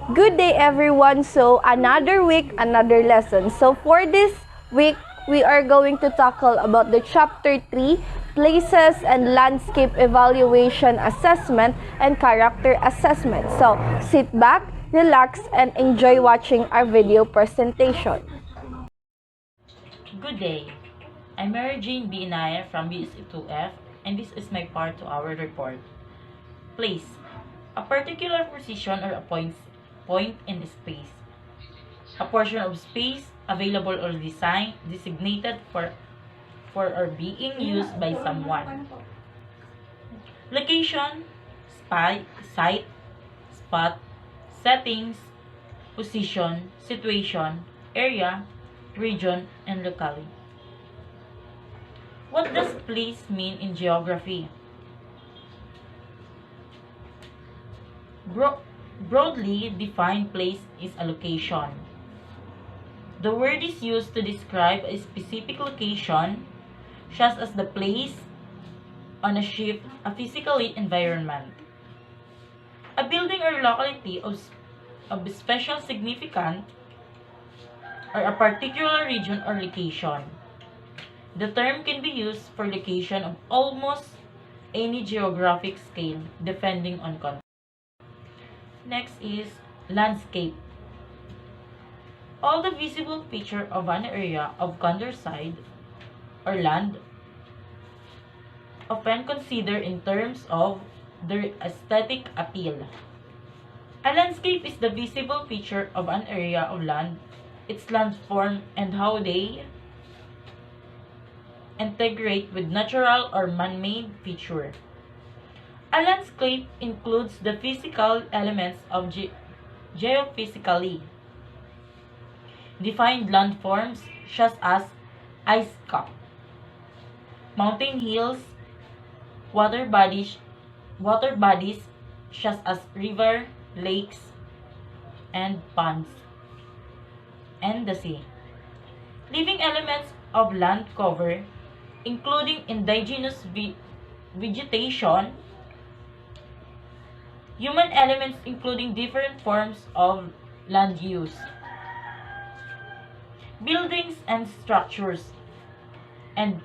Good day everyone. So another week, another lesson. So for this week, we are going to tackle about the chapter 3, places and landscape evaluation assessment and character assessment. So sit back, relax and enjoy watching our video presentation. Good day. I'm Mary Jane B. Inaya from BSE2F, and this is my part to our report. Place. A particular position or a point in the space. A portion of space available or designated for or being used by someone. Location, site, spot, settings, position, situation, area, region, and locality. What does place mean in geography? Broadly defined, place is a location. The word is used to describe a specific location, such as the place on a ship, a physical environment. A building or locality of special significance, or a particular region or location. The term can be used for location of almost any geographic scale, depending on context. Next is landscape. All the visible feature of an area of countryside or land, often considered in terms of their aesthetic appeal. A landscape is the visible feature of an area of land, its landform, and how they integrate with natural or man-made feature. A landscape includes the physical elements of geophysically defined landforms such as ice cap, mountain hills, water bodies such as river, lakes, and ponds, and the sea. Living elements of land cover, including indigenous vegetation, human elements including different forms of land use, buildings and structures, and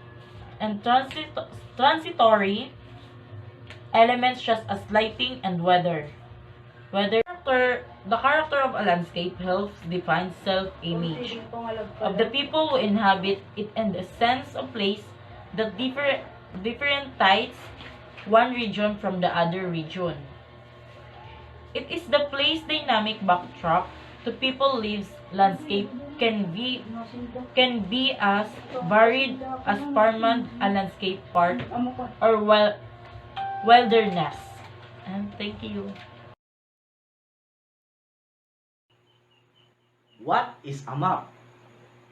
transitory elements such as lighting and weather. The character of a landscape helps define self-image of the people who inhabit it and a sense of place that differentiates one region from the other region. It is the place dynamic backdrop to people lives landscape can be as varied as farmland, a landscape park, or wilderness. And thank you. What is a map?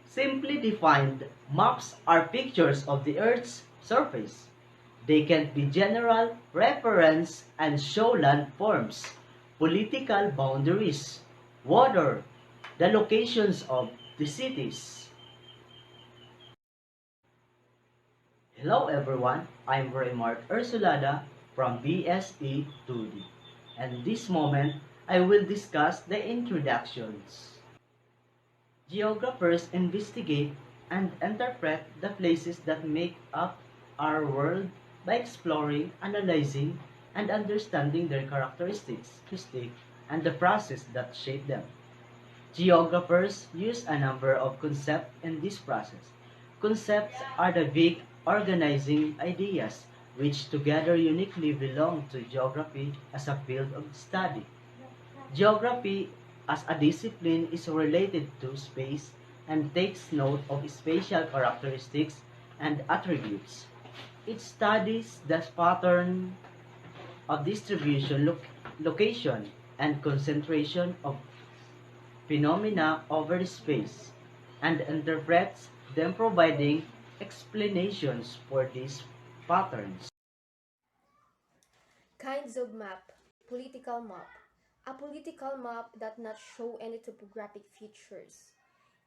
Simply defined, maps are pictures of the Earth's surface. They can be general, reference, and show landforms, political boundaries, water, the locations of the cities. Hello everyone, I'm Raymart Ursulada from BSE 2D. And this moment, I will discuss the introductions. Geographers investigate and interpret the places that make up our world by exploring, analyzing, and understanding their characteristics, and the process that shape them. Geographers use a number of concepts in this process. Concepts are the vague organizing ideas which together uniquely belong to geography as a field of study. Geography as a discipline is related to space and takes note of spatial characteristics and attributes. It studies the pattern of distribution, location, and concentration of phenomena over space, and interprets them providing explanations for these patterns. Kinds of map. Political map. A political map does not show any topographic features.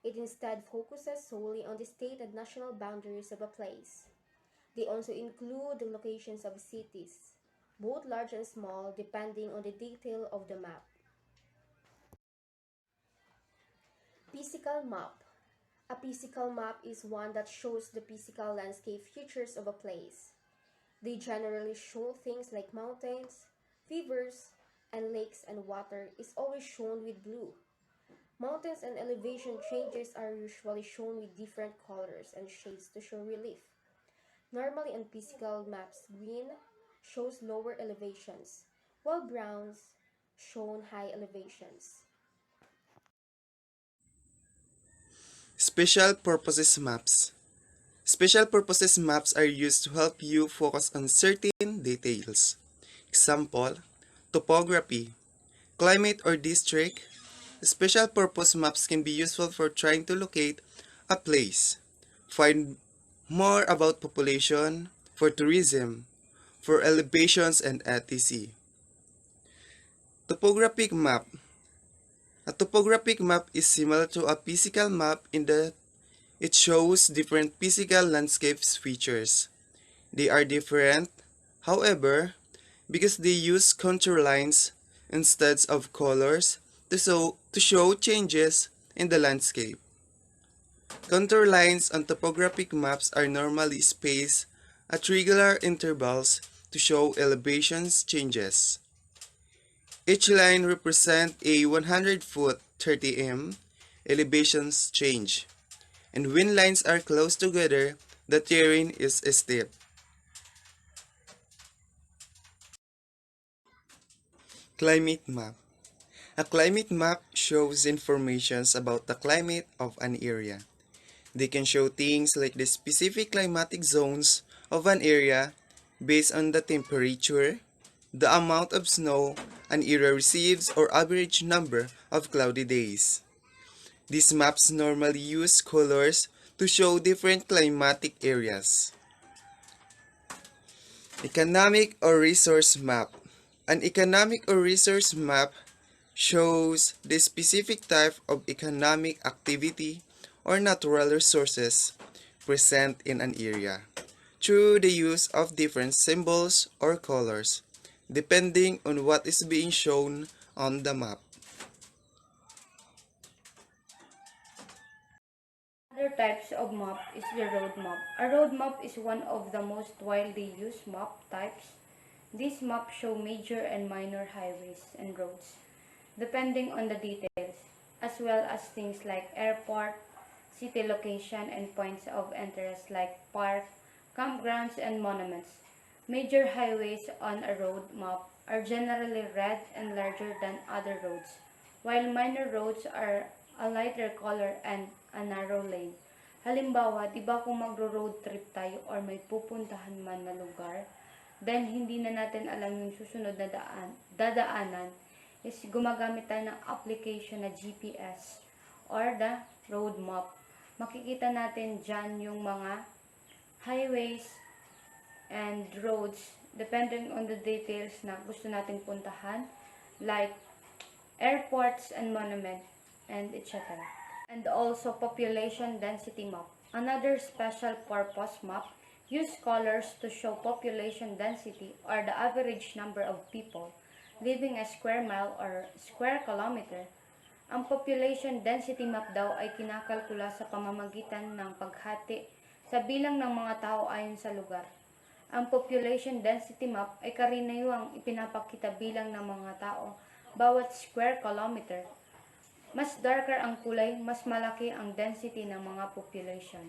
It instead focuses solely on the state and national boundaries of a place. They also include the locations of cities, both large and small, depending on the detail of the map. physical map. A physical map is one that shows the physical landscape features of a place. They generally show things like mountains, rivers, and lakes, and water is always shown with blue. Mountains and elevation changes are usually shown with different colors and shades to show relief. Normally on physical maps, green shows lower elevations, while browns show high elevations. Special purposes maps. Special purposes maps are used to help you focus on certain details. Example, topography, climate or district. Special purpose maps can be useful for trying to locate a place, find more about population, for tourism, for elevations and etc. Topographic map. A topographic map is similar to a physical map in that it shows different physical landscapes features. They are different, however, because they use contour lines instead of colors to show changes in the landscape. Contour lines on topographic maps are normally spaced at regular intervals to show elevations changes. Each line represents a 100-foot 30 m elevations change, and when lines are close together, the terrain is steep. Climate map. A climate map shows information about the climate of an area. They can show things like the specific climatic zones of an area based on the temperature, the amount of snow an area receives, or average number of cloudy days. These maps normally use colors to show different climatic areas. Economic or resource map. An economic or resource map shows the specific type of economic activity or natural resources present in an area through the use of different symbols or colors, depending on what is being shown on the map. Other types of map is the road map. A road map is one of the most widely used map types. These maps show major and minor highways and roads, depending on the details, as well as things like airport, city location, and points of interest like park, campgrounds, and monuments. Major highways on a road map are generally red and larger than other roads, while minor roads are a lighter color and a narrow lane. Halimbawa, di ba kung magro-road trip tayo or may pupuntahan man na lugar, then hindi na natin alam yung susunod na dadaanan, is gumagamit tayo ng application na GPS or the road map. Makikita natin dyan yung mga highways and roads depending on the details na gusto natin puntahan, like airports and monument and etc. And also population density map. Another special purpose map use colors to show population density or the average number of people living a square mile or square kilometer. Ang population density map daw ay kinakalkula sa pamamagitan ng paghati sa bilang ng mga tao ayon sa lugar. Ang population density map ay karaniwang ipinapakita bilang ng mga tao bawat square kilometer. Mas darker ang kulay, mas malaki ang density ng mga population.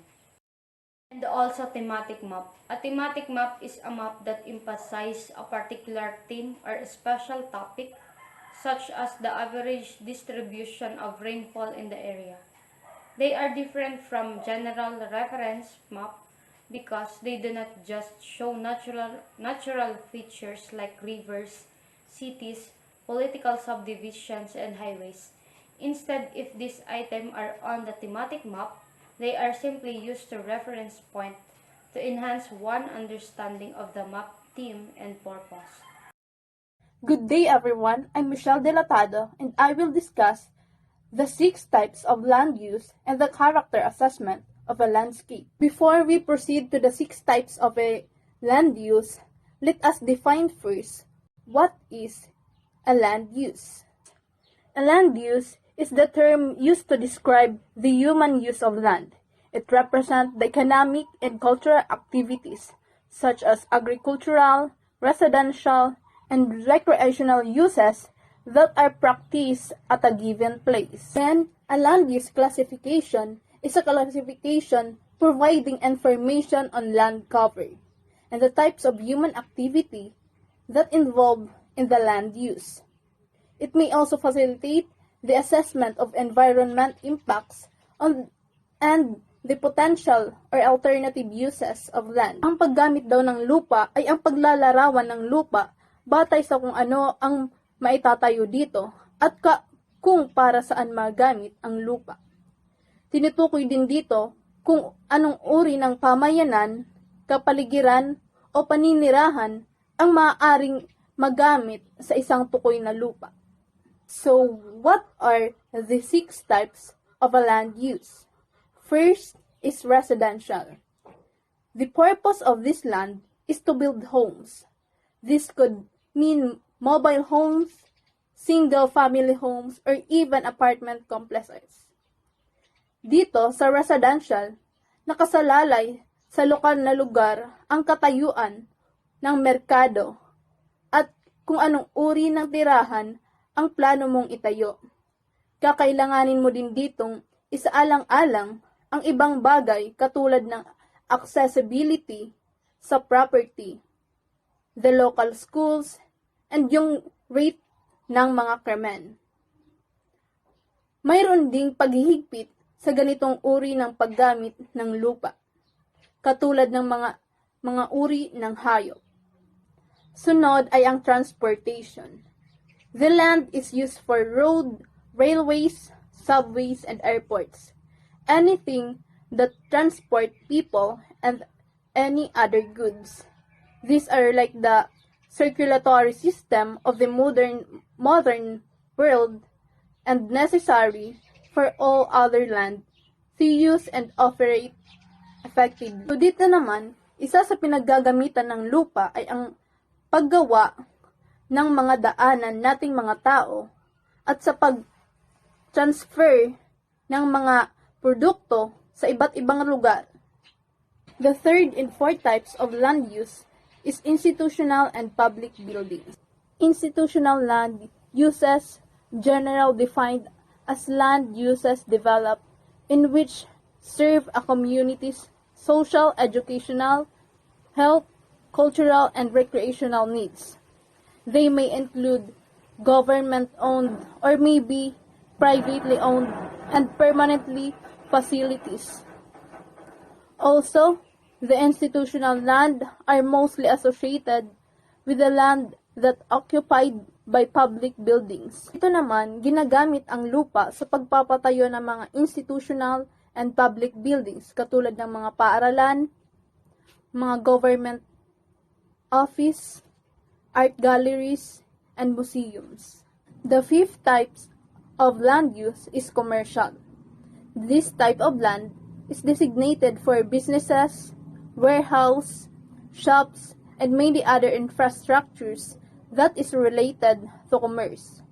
And also thematic map. A thematic map is a map that emphasizes a particular theme or a special topic, such as the average distribution of rainfall in the area. They are different from general reference map because they do not just show natural features like rivers, cities, political subdivisions, and highways. Instead, if these items are on the thematic map, they are simply used to reference point to enhance one understanding of the map theme and purpose. Good day everyone, I'm Michelle Delatado and I will discuss the 6 types of land use and the character assessment of a landscape. Before we proceed to the 6 types of a land use, let us define first what is a land use. A land use is the term used to describe the human use of land. It represents the economic and cultural activities such as agricultural, residential, and recreational uses that are practiced at a given place. Then, a land use classification is a classification providing information on land cover and the types of human activity that involve in the land use. It may also facilitate the assessment of environment impacts on and the potential or alternative uses of land. Ang paggamit daw ng lupa ay ang paglalarawan ng lupa batay sa kung ano ang maitatayo dito at kung para saan magamit ang lupa. Tinutukoy din dito kung anong uri ng pamayanan, kapaligiran o paninirahan ang maaaring magamit sa isang tukoy na lupa. So, what are the 6 types of a land use? First is residential. The purpose of this land is to build homes. This could mean mobile homes, single-family homes, or even apartment complexes. Dito sa residential, nakasalalay sa lokal na lugar ang katayuan ng merkado at kung anong uri ng tirahan ang plano mong itayo. Kakailanganin mo din ditong isaalang-alang ang ibang bagay katulad ng accessibility sa property, the local schools, and yung rate ng mga krimen. Mayroon ding paghihigpit sa ganitong uri ng paggamit ng lupa, katulad ng mga uri ng hayop. Sunod ay ang transportation. The land is used for road, railways, subways, and airports. Anything that transport people and any other goods. These are like the circulatory system of the modern world and necessary for all other land to use and operate effectively. So dito naman, isa sa pinaggagamitan ng lupa ay ang paggawa ng mga daanan nating mga tao at sa pag-transfer ng mga produkto sa iba't ibang lugar. The third and fourth types of land use is institutional and public buildings. Institutional land uses generally defined as land uses developed in which serve a community's social, educational, health, cultural, and recreational needs. They may include government-owned or maybe privately owned and permanently facilities. Also, the institutional land are mostly associated with the land that occupied by public buildings. Ito naman, ginagamit ang lupa sa pagpapatayo ng mga institutional and public buildings katulad ng mga paaralan, mga government office, art galleries, and museums. The fifth type of land use is commercial. This type of land is designated for businesses, warehouse, shops, and many other infrastructures that is related to commerce.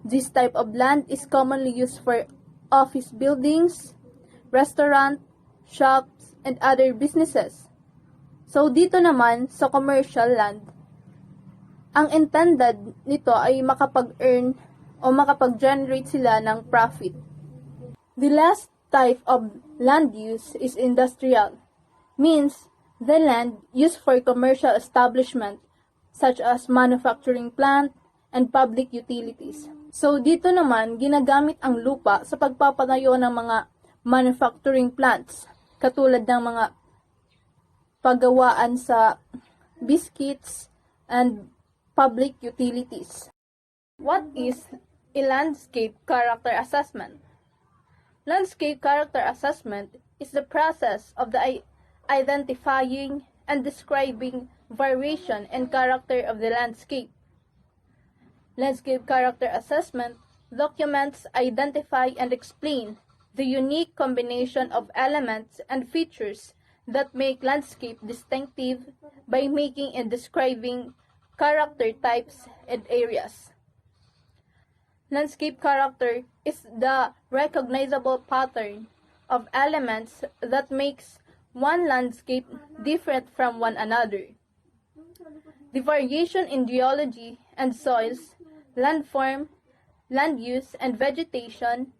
This type of land is commonly used for office buildings, restaurant, shops, and other businesses. So dito naman sa commercial land, ang intended nito ay makapag-earn o makapag-generate sila ng profit. The last type of land use is industrial, means the land used for commercial establishment such as manufacturing plant and public utilities. So dito naman, ginagamit ang lupa sa pagpapatayo ng mga manufacturing plants, katulad ng mga paggawaan sa biscuits and public utilities. What is a landscape character assessment? Landscape character assessment is the process of the identifying and describing variation and character of the landscape. Landscape character assessment documents, identify, and explain the unique combination of elements and features that make landscape distinctive by making and describing character types and areas. Landscape character is the recognizable pattern of elements that makes one landscape different from one another. The variation in geology and soils, landform, land use and vegetation,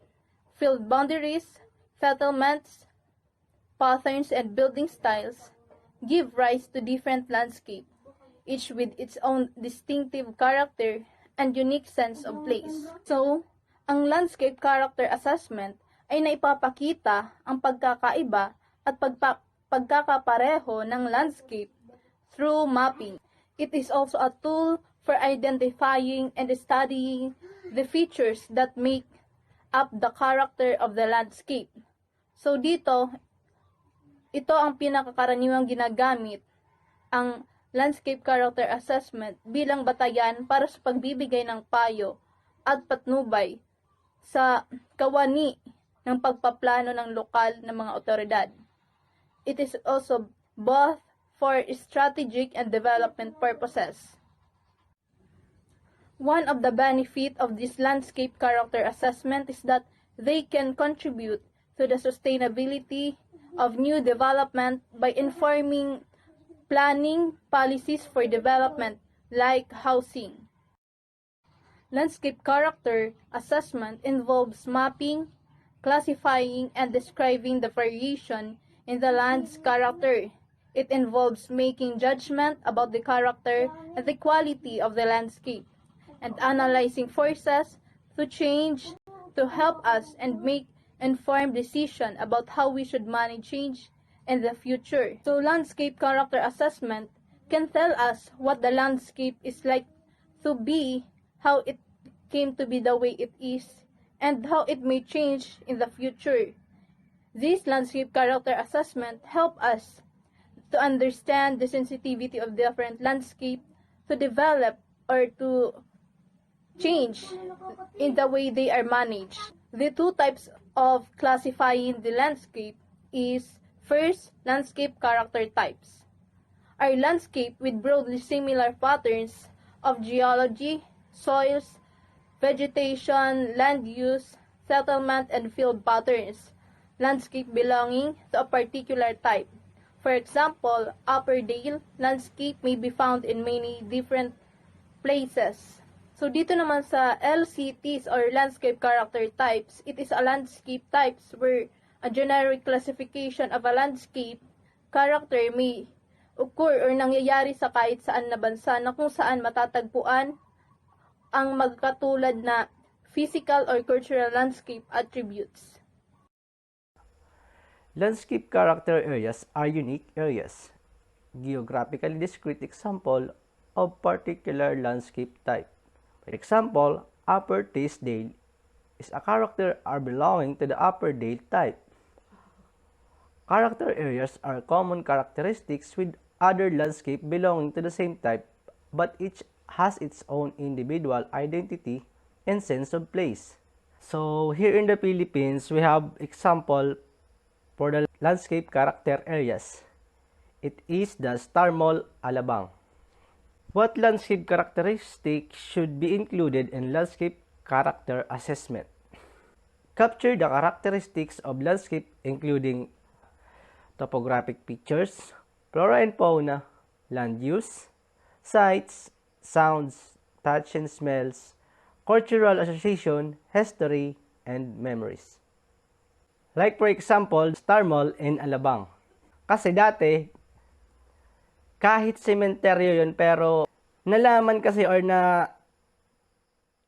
field boundaries, settlements, patterns, and building styles give rise to different landscape, each with its own distinctive character and unique sense of place. So, ang landscape character assessment ay naipapakita ang pagkakaiba at pagkakapareho ng landscape through mapping. It is also a tool for identifying and studying the features that make up the character of the landscape. So dito, ito ang pinakakaraniwang ginagamit, ang landscape character assessment bilang batayan para sa pagbibigay ng payo at patnubay sa kawani ng pagpaplano ng lokal na mga otoridad. It is also both for strategic and development purposes. One of the benefits of this landscape character assessment is that they can contribute to the sustainability of new development by informing planning policies for development like housing. Landscape character assessment involves mapping, classifying, and describing the variation in the land's character. It involves making judgment about the character and the quality of the landscape, and analyzing forces to change to help us and make informed decision about how we should manage change in the future. So landscape character assessment can tell us what the landscape is like to be, how it came to be the way it is, and how it may change in the future. This landscape character assessment help us to understand the sensitivity of different landscape to develop or to change in the way they are managed. The two types of classifying the landscape is first, landscape character types are landscape with broadly similar patterns of geology, soils, vegetation, land use, settlement, and field patterns. Landscape belonging to a particular type. For example, Upper Dale landscape may be found in many different places. So dito naman sa LCTs or landscape character types, it is a landscape types where a generic classification of a landscape character may occur or nangyayari sa kahit saan na bansa na kung saan matatagpuan ang magkatulad na physical or cultural landscape attributes. Landscape character areas are unique areas, geographically discrete example of particular landscape type. For example, Upper Teesdale is a character are belonging to the Upper Dale type. Character areas are common characteristics with other landscape belonging to the same type, but each has its own individual identity and sense of place. So here in the Philippines, we have example for the landscape character areas. It is the Star Mall, Alabang. What landscape characteristics should be included in landscape character assessment? Capture the characteristics of landscape including topographic features, flora and fauna, land use, sights, sounds, touch and smells, cultural association, history, and memories. Like for example, Star Mall in Alabang. Kasi dati, kahit sementeryo yun, pero nalaman kasi or na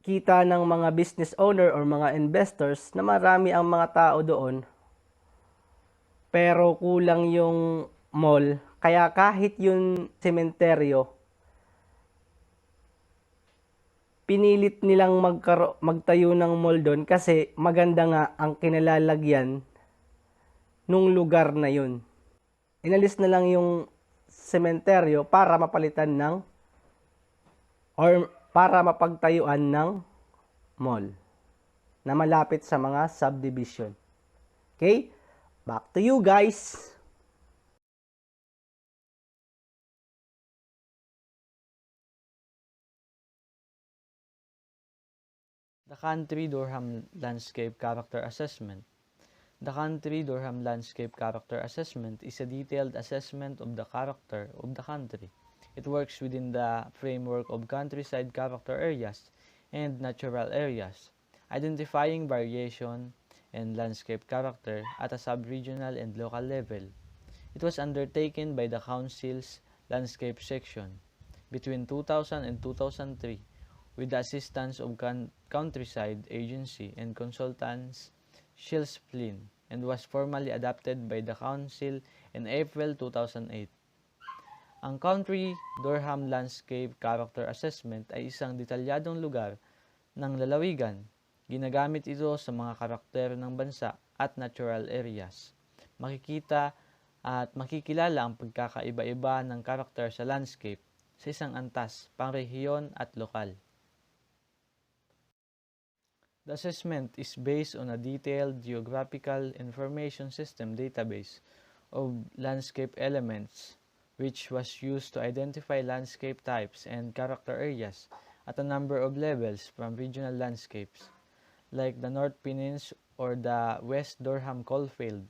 kita ng mga business owner or mga investors na marami ang mga tao doon, pero kulang yung mall. Kaya kahit yung sementeryo, pinilit nilang magtayo ng mall doon kasi maganda nga ang kinalalagyan nung lugar na yun. Inalis na lang yung sementeryo para mapalitan ng or para mapagtayuan ng mall na malapit sa mga subdivision. Okay? Back to you guys! The Country Durham Landscape Character Assessment. The Country Durham Landscape Character Assessment is a detailed assessment of the character of the country. It works within the framework of countryside character areas and natural areas, identifying variation and landscape character at a sub-regional and local level. It was undertaken by the Council's Landscape Section between 2000 and 2003 with the assistance of Countryside Agency and consultants Shields Flynn, and was formally adopted by the Council in April 2008. Ang Country Durham Landscape Character Assessment ay isang detalyadong lugar ng lalawigan. Ginagamit ito sa mga karakter ng bansa at natural areas. Makikita at makikilala ang pagkakaiba-iba ng karakter sa landscape sa isang antas, pangrehiyon at lokal. The assessment is based on a detailed geographical information system database of landscape elements, which was used to identify landscape types and character areas at a number of levels from regional landscapes, like the North Pennines or the West Durham Coalfield,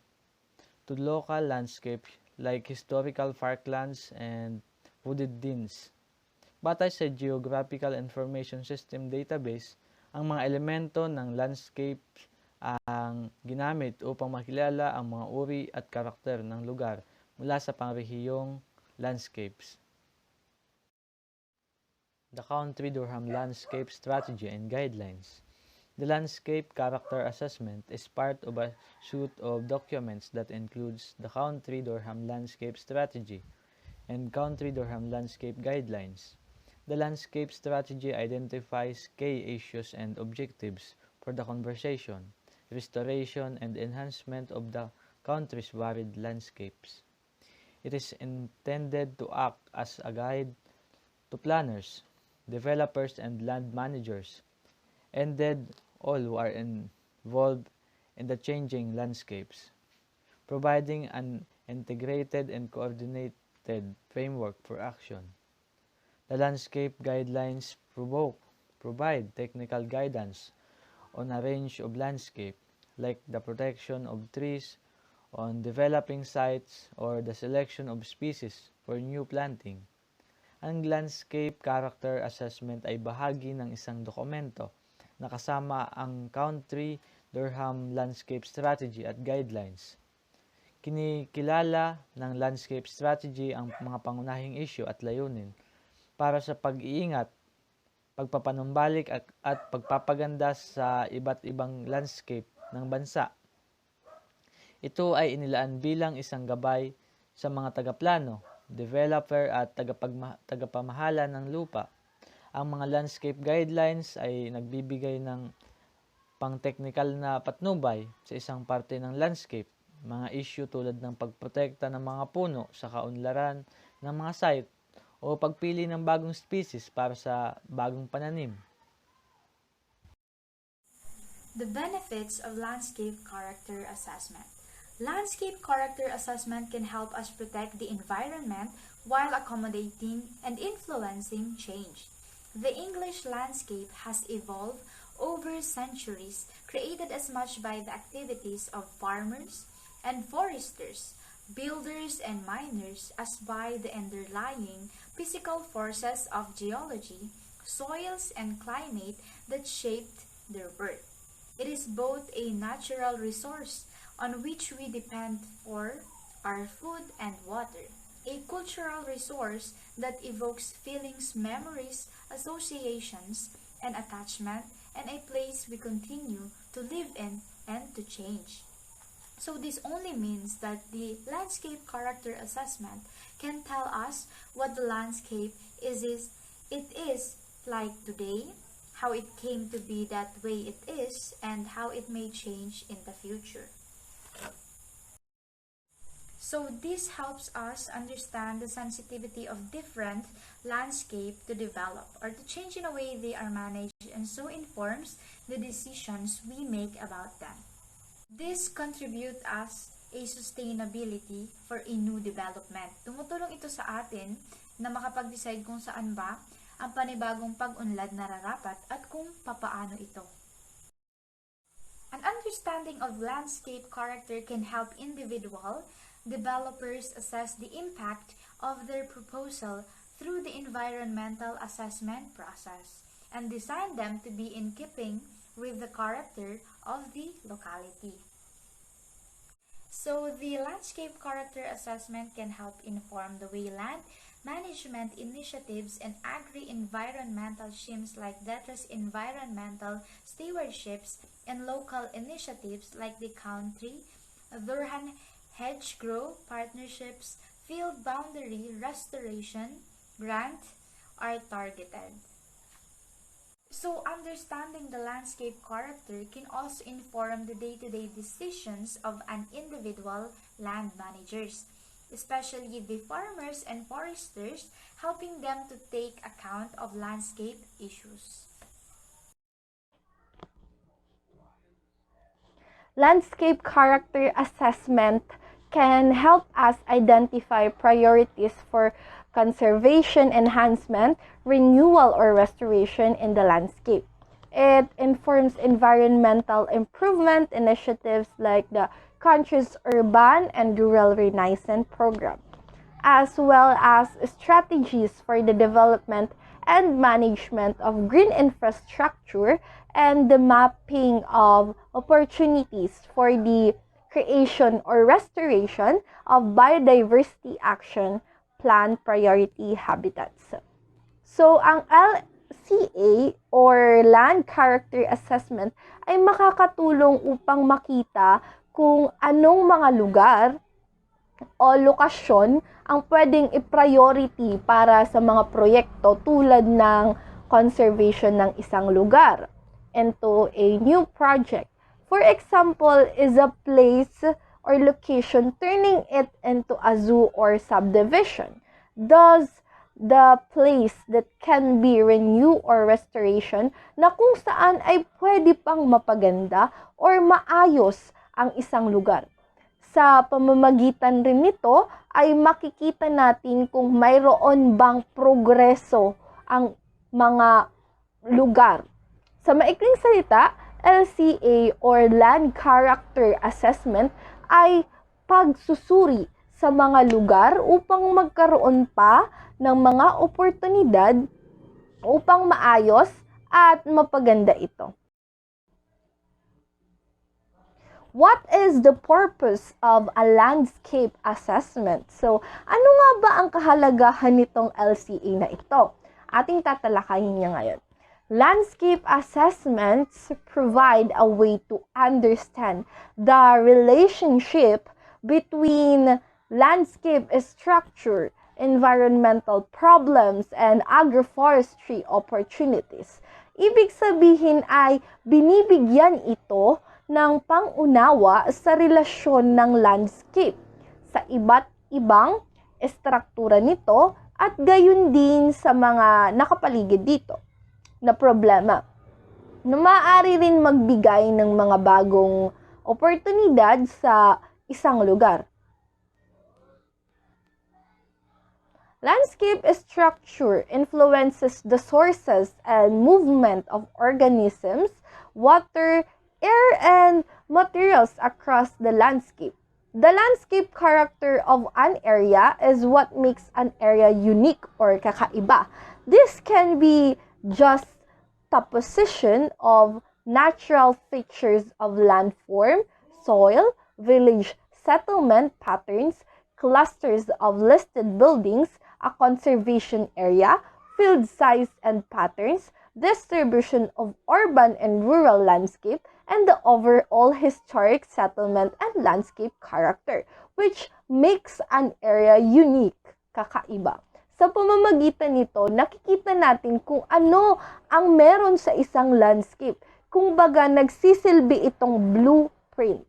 to local landscapes like historical parklands and wooded deans. Batay sa Geographical Information System database, ang mga elemento ng landscape ang ginamit upang makilala ang mga uri at karakter ng lugar mula sa pangrehiyong landscapes. The Country Durham Landscape Strategy and Guidelines. The Landscape Character Assessment is part of a suite of documents that includes the Country Durham Landscape Strategy and Country Durham Landscape Guidelines. The landscape strategy identifies key issues and objectives for the conservation, restoration, and enhancement of the country's varied landscapes. It is intended to act as a guide to planners, developers, and land managers, and all who are involved in the changing landscapes, providing an integrated and coordinated framework for action. The landscape guidelines provide technical guidance on a range of landscape, like the protection of trees on developing sites or the selection of species for new planting. Ang landscape character assessment ay bahagi ng isang dokumento na kasama ang Country Durham Landscape Strategy at Guidelines. Kinikilala ng landscape strategy ang mga pangunahing issue at layunin para sa pag-iingat, pagpapanumbalik at pagpapaganda sa iba't ibang landscape ng bansa. Ito ay inilaan bilang isang gabay sa mga tagaplano, developer at tagapamahala ng lupa. Ang mga landscape guidelines ay nagbibigay ng pang-technical na patnubay sa isang parte ng landscape, mga issue tulad ng pagprotekta ng mga puno sa kaunlaran ng mga site o pagpili ng bagong species para sa bagong pananim. The benefits of landscape character assessment. Landscape character assessment can help us protect the environment while accommodating and influencing change. The English landscape has evolved over centuries, created as much by the activities of farmers and foresters, builders and miners, as by the underlying physical forces of geology, soils, and climate that shaped their work. It is both a natural resource on which we depend for our food and water, a cultural resource that evokes feelings, memories, associations, and attachment, and a place we continue to live in and to change. So this only means that the landscape character assessment can tell us what the landscape is like today, how it came to be that way it is, and how it may change in the future. So this helps us understand the sensitivity of different landscape to develop or to change in a way they are managed, and so informs the decisions we make about them. This contribute as a sustainability for a new development. Tumutulong ito sa atin na makapag-decide kung saan ba ang panibagong pag-unlad nararapat at kung papaano ito. understanding of landscape character can help individual developers assess the impact of their proposal through the environmental assessment process and design them to be in keeping with the character of the locality. So the landscape character assessment can help inform the way land management initiatives and agri-environmental schemes like DETRA's environmental stewardships and local initiatives like the Country Durhan Hedgerow Partnerships Field Boundary Restoration Grant are targeted. So understanding the landscape character can also inform the day-to-day decisions of an individual land managers, especially the farmers and foresters, helping them to take account of landscape issues. Landscape character assessment can help us identify priorities for conservation, enhancement, renewal, or restoration in the landscape. It informs environmental improvement initiatives like the country's urban and rural renaissance program, as well as strategies for the development and management of green infrastructure and the mapping of opportunities for the creation or restoration of biodiversity action plan priority habitats. So, ang LCA or Land Character Assessment ay makakatulong upang makita kung anong mga lugar o lokasyon ang pwedeng i-priority para sa mga proyekto tulad ng conservation ng isang lugar into a new project. For example, is a place or location turning it into a zoo or subdivision. Thus, the place that can be renew or restoration na kung saan ay pwede pang mapaganda or maayos ang isang lugar. Sa pamamagitan rin nito ay makikita natin kung mayroon bang progreso ang mga lugar. Sa maikling salita, LCA or Land Character Assessment ay pagsusuri sa mga lugar upang magkaroon pa ng mga oportunidad upang maayos at mapaganda ito. What is the purpose of a landscape assessment? So, ano nga ba ang kahalagahan nitong LCA na ito? Ating tatalakayin niya ngayon. Landscape assessments provide a way to understand the relationship between landscape structure, environmental problems, and agroforestry opportunities. Ibig sabihin ay binibigyan ito ng pangunawa sa relasyon ng landscape sa iba't ibang estruktura nito at gayon din sa mga nakapaligid dito na problema na maaari rin magbigay ng mga bagong oportunidad sa isang lugar. Landscape structure influences the sources and movement of organisms, water, air, and materials across the landscape. The landscape character of an area is what makes an area unique or kakaiba. This can be just the position of natural features of landform, soil, village settlement patterns, clusters of listed buildings, a conservation area, field size and patterns, distribution of urban and rural landscape, and the overall historic settlement and landscape character, which makes an area unique, kakaiba. Sa pamamagitan nito, nakikita natin kung ano ang meron sa isang landscape. Kung baga, nagsisilbi itong blueprint.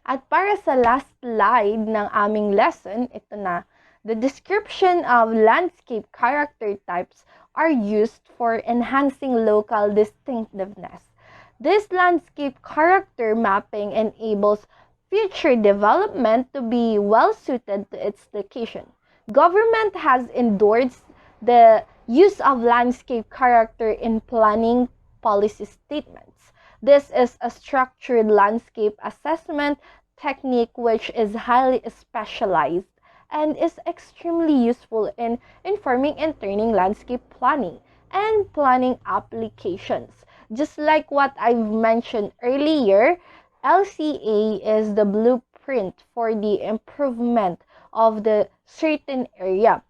At para sa last slide ng aming lesson, ito na. The description of landscape character types are used for enhancing local distinctiveness. This landscape character mapping enables future development to be well suited to its location. Government has endorsed the use of landscape character in planning policy statements. This is a structured landscape assessment technique which is highly specialized and is extremely useful in informing and training landscape planning and planning applications. Just like what I've mentioned earlier, LCA is the blueprint for the improvement of the certain area.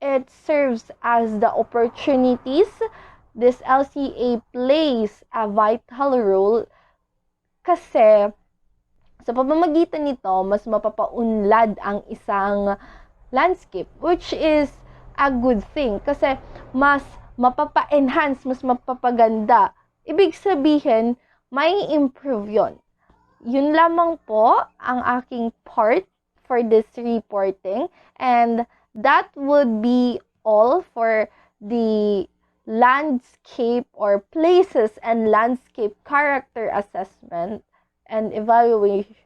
It serves as the opportunities. This LCA plays a vital role kasi sa pamamagitan nito, mas mapapaunlad ang isang landscape, which is a good thing kasi mas mapapa-enhance, mas mapapaganda. Ibig sabihin, may improve yon. Yun lamang po ang aking part for this reporting, and that would be all for the landscape or places and landscape character assessment and evaluation